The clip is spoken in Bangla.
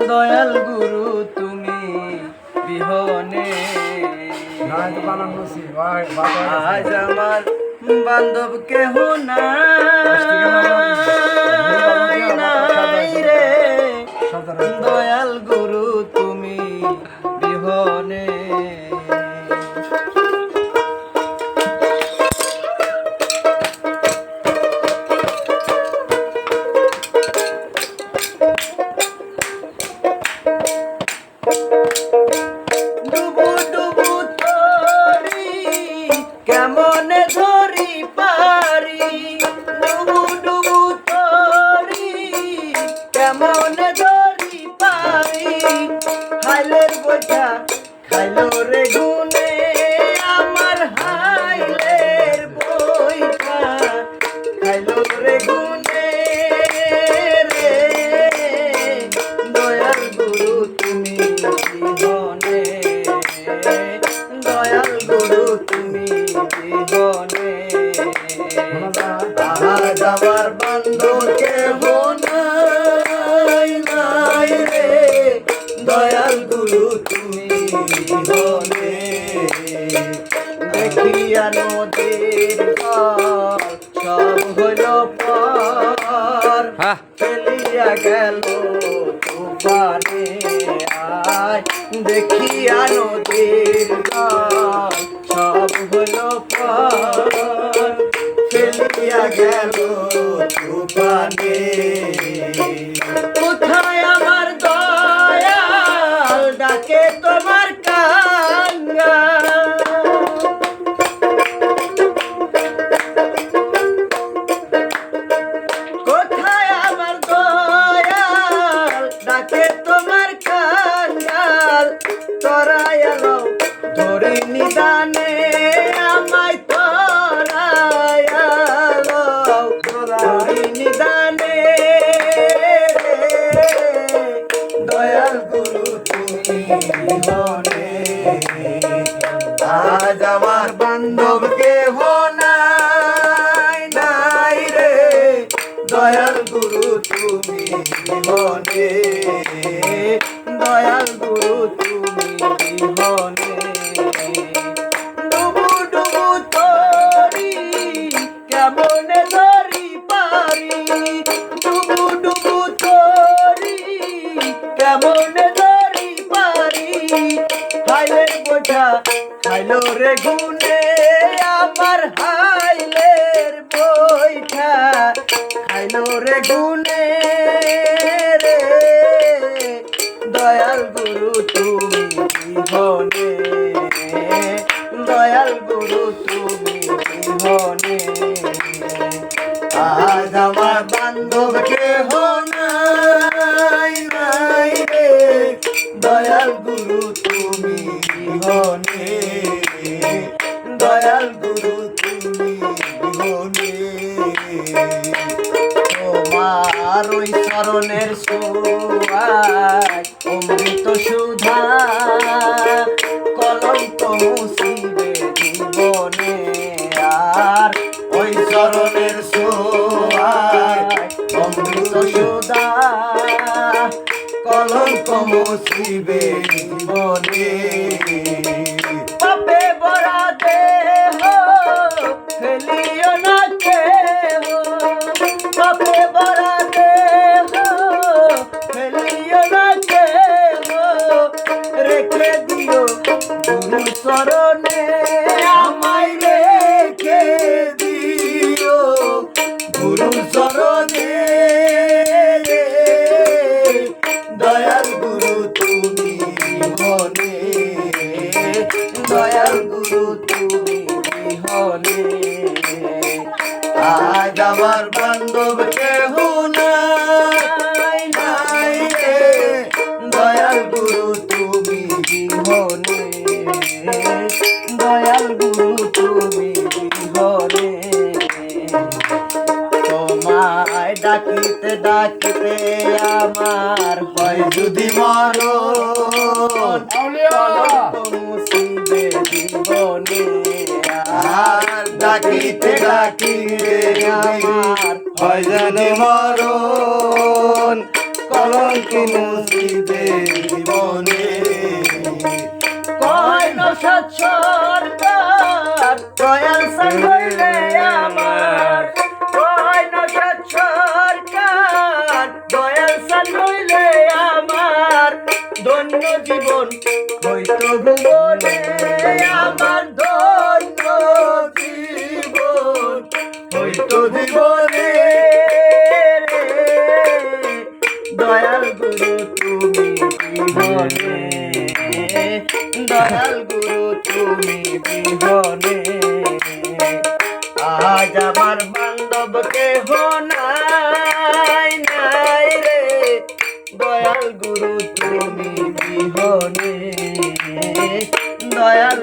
দয়াল গুরু তুমি বিহনে আজ আমার বান্ধব কেহ নাই রে, দয়াল গুরু তুমি বিহনে। ডুবু ডুবু তরি কেমনে ধরি পারি, ডুবু ডুবু তরি কেমনে ধরি পারি, হাইলের বোঝা খাইলো রে গুনে আমার, হাইলের বইটা খাইলো রে গুনে রে, দয়াল গুরু তুমি বিহনে, দয়াল গুরু তুমি বিহনে আজ আমার বান্ধব কেহ নাই রে, দয়াল গুরু তুমি বিহনে। দেখিয়া নদীর জল সব হইল পার, ফেলিয়া গেল তুফানে আয়, দেখিয়া নদীর জল সব হইল পার, ফেলিয়া গেল তুফানে। কোথায় আমার দয়াল ডাকে তোমার কাঙ্গা, কোথায় আমার দয়াল ডাকে তোমার কাঙ্গাল, তোরাই এলো ধরি নিদানে আমায়, তোরাই এলো ধরি নিদানে রে, দয়াল গুরু তুমি বিহনে আজ আমার বান্ধব কেহ নাই রে, দয়াল গুরু তুমি বিহনে, দয়াল গুরু তুমি বিহনে। ডুবু ডুবু তরি কেমনে ধরি পারি, ডুবু ডুবু তরি কেমনে ধরি পারি, হাইলের বোঝা খাইলো রে গুনে আমার, হাইলের বইটা খাইলো রে গুনে রে, দয়াল গুরু তুমি বিহনে, দয়াল গুরু তুমি বিহনে আজ আমার বান্ধব কেহ নাই রে, দয়াল গুরু তুমি বিহনে, দয়াল গুরু তুমি বিহনে। তোমার ওই চরণের ছোঁয়ায় অমৃত সুধা, কলঙ্ক মুছিবে জীবনে আর, ওই চরণের ছোঁয়ায় অমৃত সুধা, কলঙ্ক মুছিবে জীবনে। পাপে ভরা দেহ ফেলিও না কেহ, পাপে ভরা দেহ ফেলিও না কেহ, রেখে দিও গুরু চরণে আমায়, রেখে দিও গুরু চরণে, দয়াল গুরু তুমি বিহনে, দয়াল গুরু তুমি বিহনে আজ আমার বান্ধব কেহ নাই রে, দয়াল গুরু তুমি বিহনে, দয়াল গুরু তুমি বিহনে। তোমায় ডাকিতে ডাকিতে আমার হয় যদি মরণ, মুছিবে জীবনে আর, ডাকিতে ডাকিতে আমার হয় যদি মরণ, কলঙ্কি মুছিবে জীবনে কয় নসাদ সরকার দয়াল সান হইলে আমার কয় নসাদ সরকার দয়াল সান হইলে আমার ধন্য জীবন হইতো ভুবনে আমার ধন্য জীবন হইতো জীবনে দয়াল গুরু তুমি বিহনে দয়াল গুরু তুমি বিহনে আজ আমার বান্ধব কেহ নাই নাই রে দয়াল গুরু তুমি বিহনে দয়াল